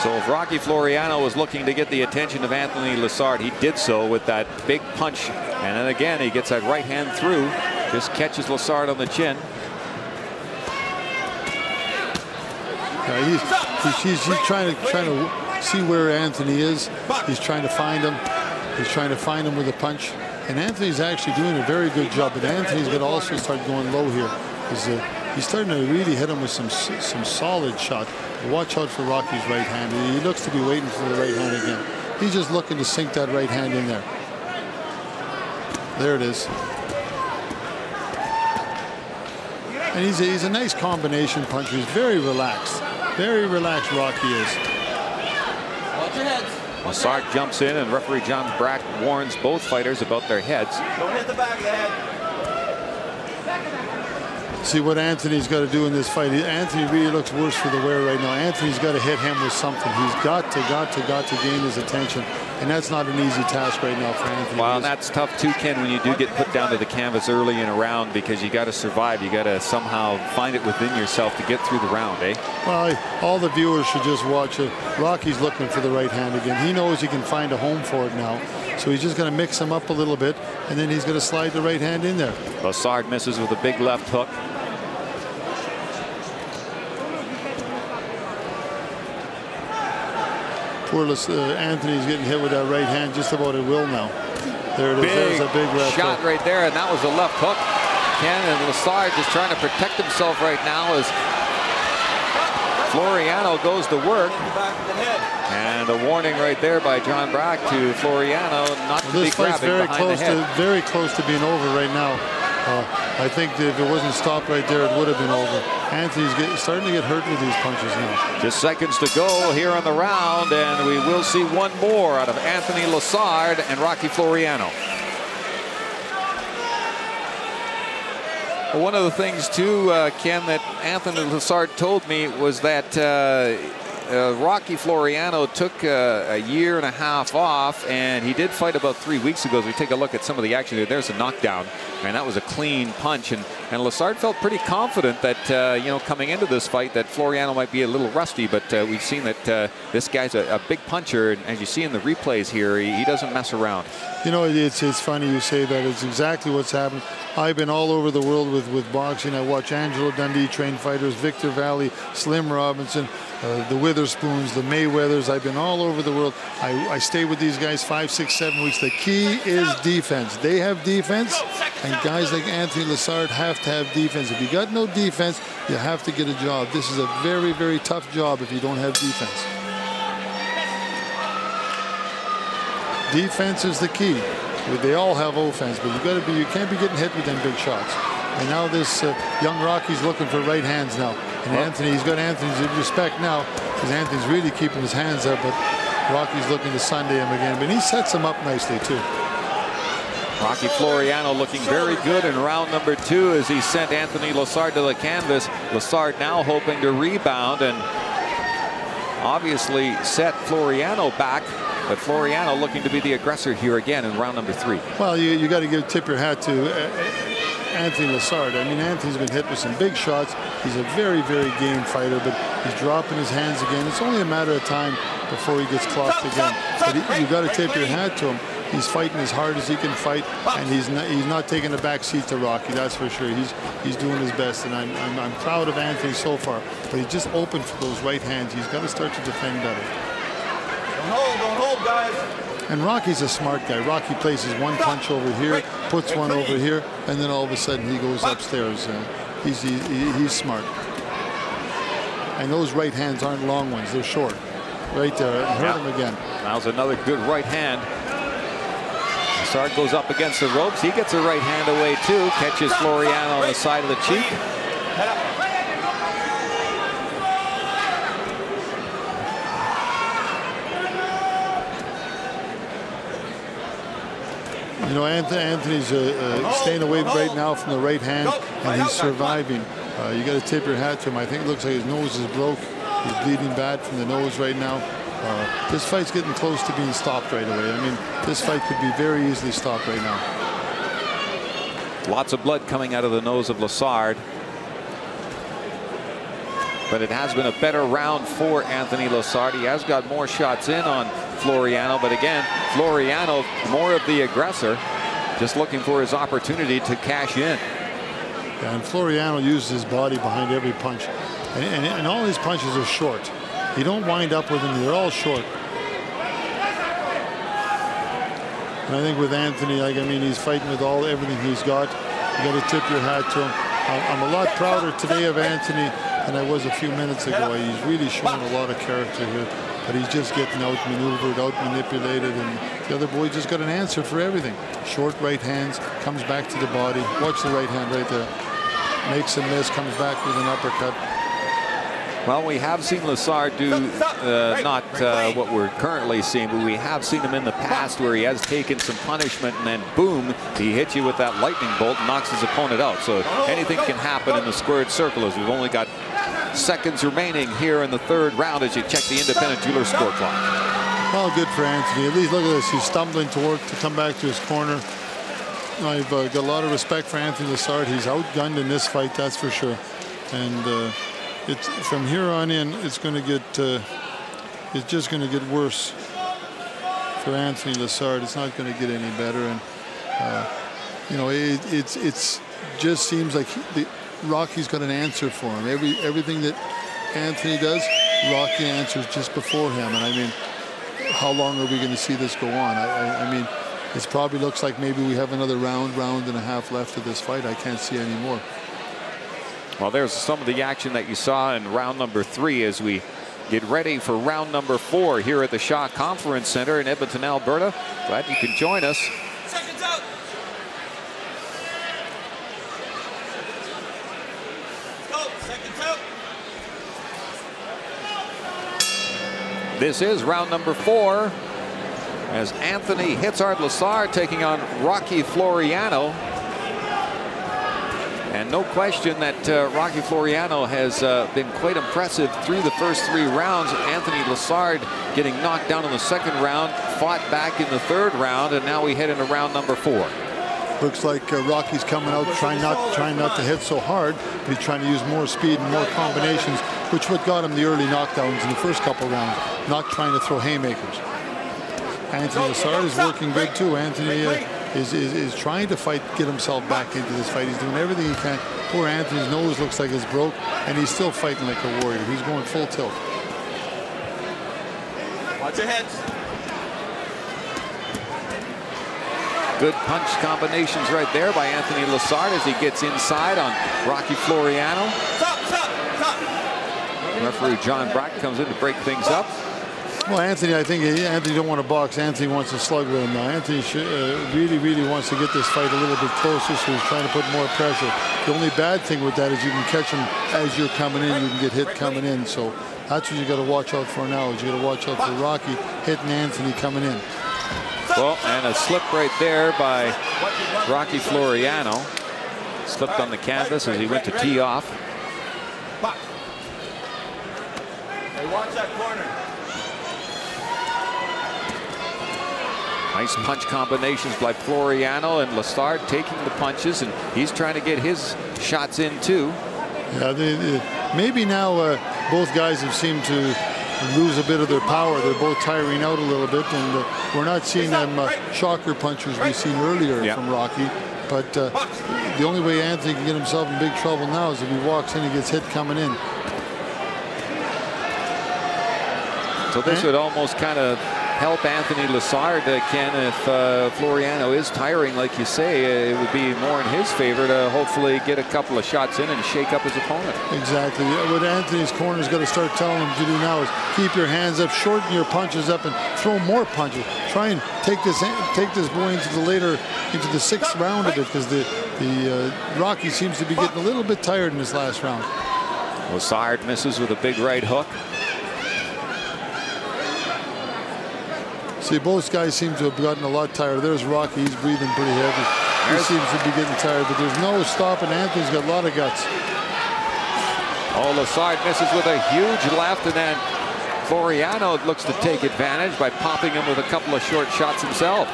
So if Rocky Floriano was looking to get the attention of Anthony Lessard, he did so with that big punch. And then again, he gets that right hand through, just catches Lessard on the chin. He's trying to see where Anthony is. He's trying to find him. He's trying to find him with a punch. And Anthony's actually doing a very good job. But Anthony's got to also start going low here. He's starting to really hit him with some solid shots. Watch out for Rocky's right hand. He looks to be waiting for the right hand again. He's just looking to sink that right hand in there. There it is. And he's a nice combination puncher. He's very relaxed. Very relaxed, Rocky is. Watch your heads. Lessard jumps in, and referee John Brack warns both fighters about their heads. Don't hit the back of the head. See what Anthony's got to do in this fight. Anthony really looks worse for the wear right now. Anthony's got to hit him with something. He's got to gain his attention. And that's not an easy task right now for Anthony. Well, and that's tough too, Ken, when you do get put down to the canvas early in a round, because you got to survive. You got to somehow find it within yourself to get through the round, eh? Well, all the viewers should just watch it. Rocky's looking for the right hand again. He knows he can find a home for it now. So he's just going to mix him up a little bit, and then he's going to slide the right hand in there. Lessard misses with a big left hook. Poor Anthony's getting hit with that right hand just about at will now. There it is. There's a big left shot hook. right there, and that was a left hook. Ken, and Lessard just trying to protect himself right now as Floriano goes to work. And a warning right there by John Brack to Floriano not to be grabbing behind the head. Very close to being over right now. I think that if it wasn't stopped right there, it would have been over. Anthony's starting to get hurt with these punches now. Just seconds to go here on the round, and we will see one more out of Anthony Lessard and Rocky Floriano. Well, one of the things too, Ken, that Anthony Lessard told me was that Rocky Floriano took a year and a half off, and he did fight about 3 weeks ago. As we take a look at some of the action there, there's a knockdown, and that was a clean punch. And Lessard felt pretty confident that you know, coming into this fight, that Floriano might be a little rusty, but we've seen that this guy's a big puncher, and as you see in the replays here, he doesn't mess around. You know, it's funny you say that. It's exactly what's happened. I've been all over the world with boxing. I watch Angelo Dundee train fighters, Victor Valley, Slim Robinson, the Witherspoons, the Mayweathers. I've been all over the world. I stay with these guys 5, 6, 7 weeks. The key is defense. They have defense, and guys like Anthony Lessard have to have defense. If you got no defense, you have to get a job. This is a very, very tough job if you don't have defense. Defense is the key. They all have offense, but you can't be getting hit with them big shots. And now this young Rocky's looking for right hands now. And he's got Anthony's respect now, because Anthony's really keeping his hands up, but Rocky's looking to Sunday him again. But he sets him up nicely too. Rocky Floriano looking very good in round number 2 as he sent Anthony Lessard to the canvas. Lessard now hoping to rebound and obviously set Floriano back. But Floriano looking to be the aggressor here again in round number 3. Well, you got to tip your hat to Anthony Lessard. I mean, Anthony's been hit with some big shots. He's a very, very game fighter, but he's dropping his hands again. It's only a matter of time before he gets clocked again. But you got to tip your hat to him. He's fighting as hard as he can fight, and he's not taking a back seat to Rocky. That's for sure. He's doing his best, and I'm proud of Anthony so far. But he's just open for those right hands. He's got to start to defend better. Don't hold, guys. And Rocky's a smart guy. Rocky places one punch over here, puts one over here, and then all of a sudden he goes upstairs. He's smart. And those right hands aren't long ones. They're short. Right there. And hurt him again. That was another good right hand. Lessard goes up against the ropes. He gets a right hand away too. Catches Floriano on the side of the cheek. You know, Anthony's staying away right now from the right hand, and he's surviving. You got to tip your hat to him. I think it looks like his nose is broke. He's bleeding bad from the nose right now. This fight's getting close to being stopped right away. I mean, this fight could be very easily stopped right now. Lots of blood coming out of the nose of Lessard. But it has been a better round for Anthony Lessard. He has got more shots in on Floriano. But again, Floriano, more of the aggressor, just looking for his opportunity to cash in. Yeah, and Floriano uses his body behind every punch. And all his punches are short. You don't wind up with them. They're all short. And I think with Anthony, I mean, he's fighting with everything he's got. You got to tip your hat to him. I'm a lot prouder today of Anthony than I was a few minutes ago. He's really showing a lot of character here. But he's just getting outmaneuvered, outmanipulated, and the other boy just got an answer for everything. Short right hands, comes back to the body. Watch the right hand right there. Makes a miss, comes back with an uppercut. Well, we have seen Lessard do not what we're currently seeing, but we have seen him in the past where he has taken some punishment and then boom, he hits you with that lightning bolt and knocks his opponent out. So anything can happen in the squared circle, as we've only got seconds remaining here in the third round as you check the independent jeweler score clock. Well, good for Anthony. At least look at this. He's stumbling to work to come back to his corner. I've got a lot of respect for Anthony Lessard. He's outgunned in this fight, that's for sure. And it's from here on in, it's going to get it's just going to get worse for Anthony Lessard. It's not going to get any better. And you know, it's just seems like Rocky's got an answer for him. Everything that Anthony does, Rocky answers just before him. And I mean, how long are we going to see this go on? I mean, it probably looks like maybe we have another round and a half left of this fight. I can't see any more. Well, there's some of the action that you saw in round number 3 as we get ready for round number 4 here at the Shaw Conference Center in Edmonton, Alberta. Glad you can join us. Seconds out. Go. Seconds out. This is round number 4 as Anthony Hitzard Lessard taking on Rocky Floriano. And no question that Rocky Floriano has been quite impressive through the first 3 rounds. Anthony Lessard getting knocked down in the second round, fought back in the third round, and now we head into round number 4. Looks like Rocky's coming out trying not to hit so hard, but he's trying to use more speed and more combinations, which what got him the early knockdowns in the first couple rounds, not trying to throw haymakers. Anthony Lessard is working good too. Anthony is trying to get himself back into this fight. He's doing everything he can. Poor Anthony's nose looks like it's broke, and he's still fighting like a warrior. He's going full tilt. Watch your heads. Good punch combinations right there by Anthony Lessard as he gets inside on Rocky Floriano. Stop. Referee John Brack comes in to break things up. Well, Anthony, I think Anthony don't want to box. Anthony wants to slug with him now. Anthony really wants to get this fight a little bit closer, so he's trying to put more pressure. The only bad thing with that is you can catch him as you're coming in. You can get hit coming in. So that's what you got to watch out for now. Is you got to watch out for Rocky hitting Anthony coming in. Well, and a slip right there by Rocky Floriano. Slipped on the canvas as he went to tee off. Hey, watch that corner. Nice punch combinations by Floriano, and Lessard taking the punches, and he's trying to get his shots in too. Yeah, maybe now both guys have seemed to lose a bit of their power. They're both tiring out a little bit, and we're not seeing them shocker punchers we've seen earlier from Rocky. But the only way Anthony can get himself in big trouble now is if he walks in and gets hit coming in. So this would almost kind of help Anthony Lessard, Ken, if Floriano is tiring, like you say. It would be more in his favor to hopefully get a couple of shots in and shake up his opponent. Exactly. What Anthony's corner's got to start telling him to do now is keep your hands up, shorten your punches up, and throw more punches. Try and take this boy into the 6th round of it, because the Rocky seems to be getting a little bit tired in this last round. Lessard misses with a big right hook. See, both guys seem to have gotten a lot tired. There's Rocky. He's breathing pretty heavy. He seems to be getting tired, but there's no stopping. Anthony's got a lot of guts. Oh, Lessard misses with a huge left, and then Floriano looks to take advantage by popping him with a couple of short shots himself.